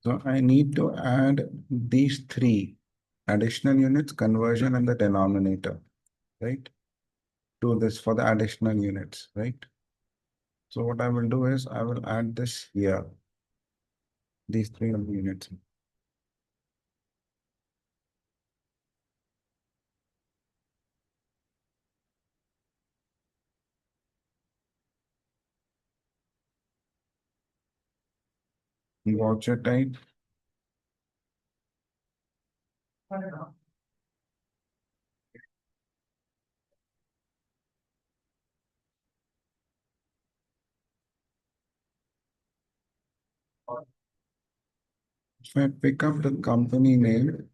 So I need to add these three additional units, conversion, and the denominator, right? To this for the additional units, right? So what I will do is I will add this here, these three units. Voucher type. If I pick up the company name,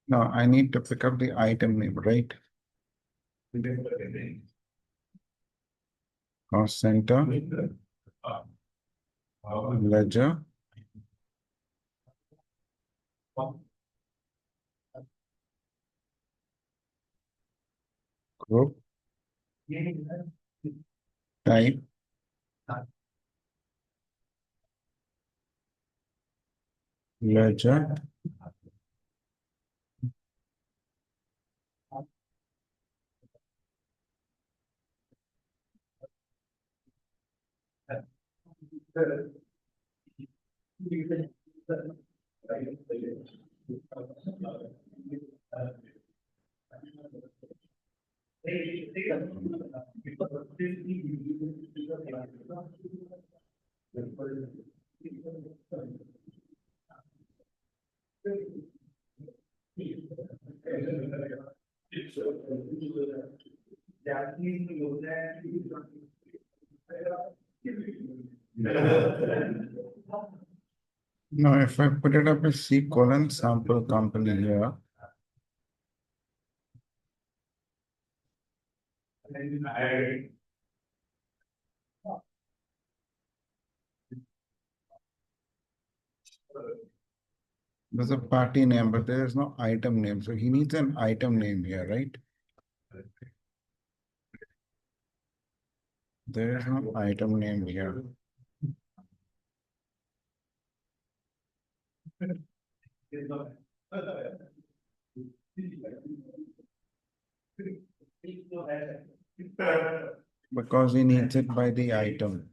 now I need to pick up the item name, right? Cost center, ledger, group, type, ledger, now if I put it up as C colon sample company here, there's a party name, but there is no item name. So he needs an item name here, right? There is no item name here. Because he needs it by the item.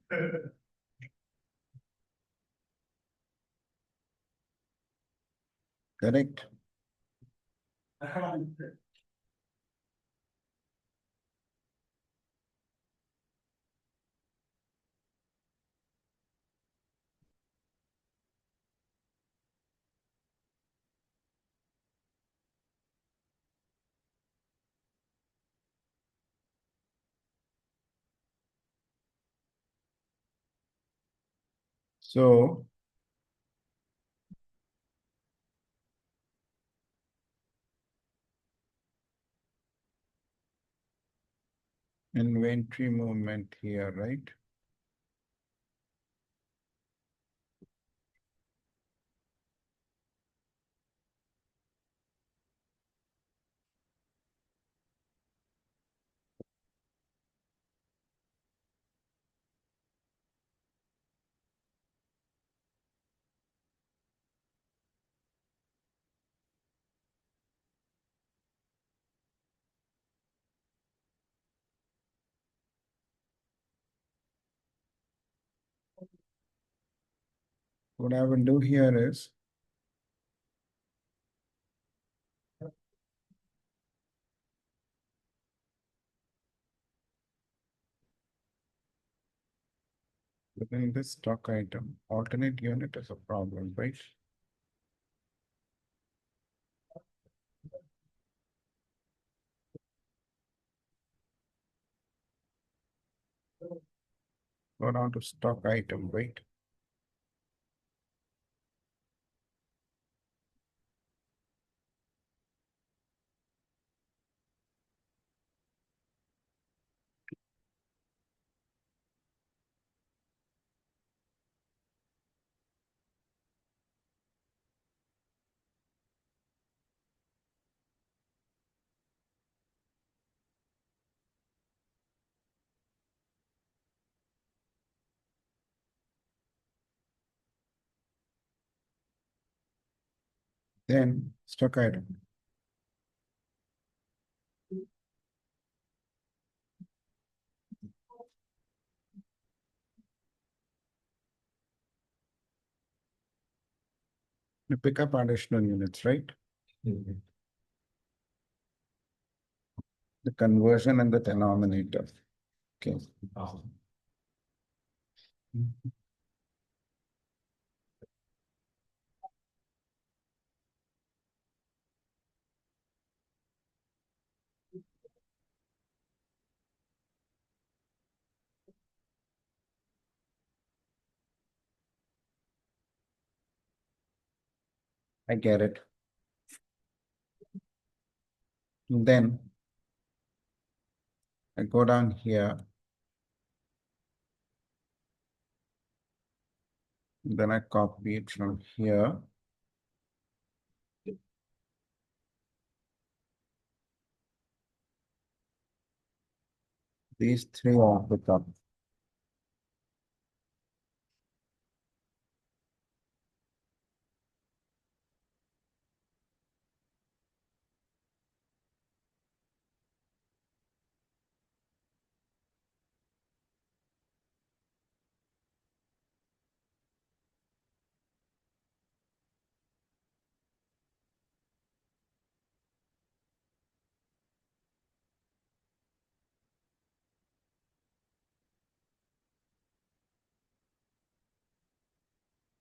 Correct? So inventory movement here, right? What I will do here is within this stock item, alternate unit is a problem, right? Go down to stock item, right? Then stochastic. You pick up additional units, right? The conversion and the denominator. Okay. I get it. Then I go down here. Then I copy it from here. These three are pick up.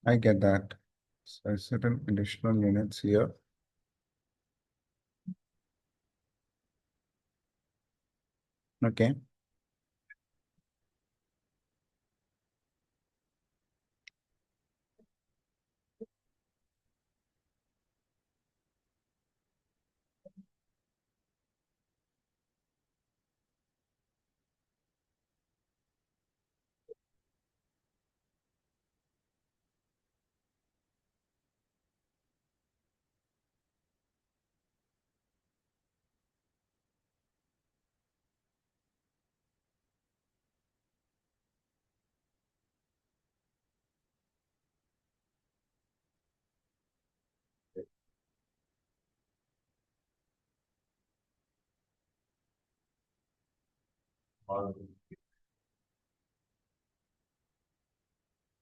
I get that. So certain additional units here. Okay.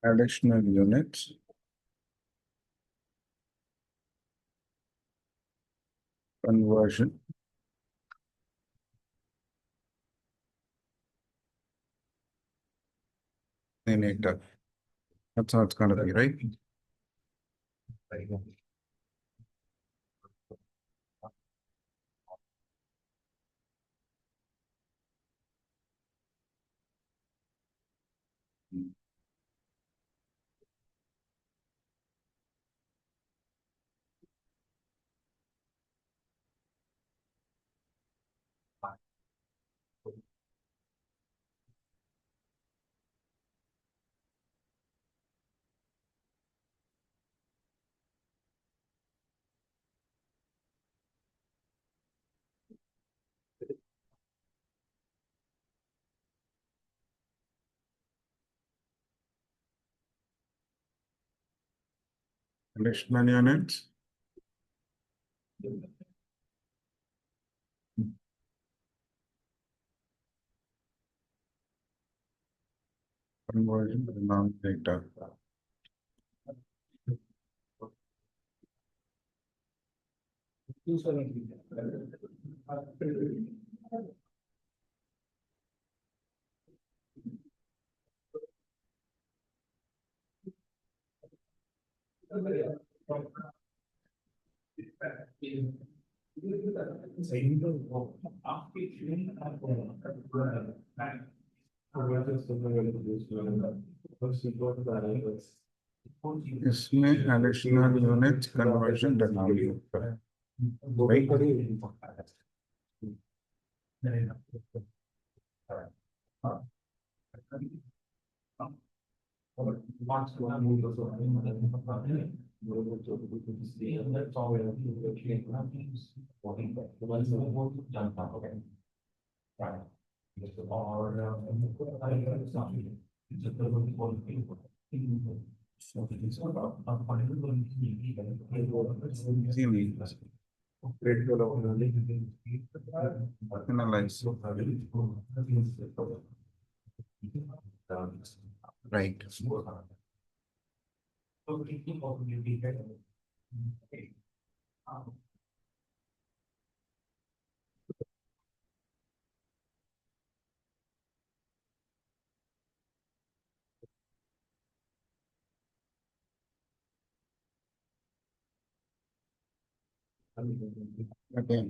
Additional units. Conversion. Denominator. That's how it's going to be, right? Additional units. Conversion denominator. इसमें additional units conversion denominator. Right? Analyze. Right. Okay.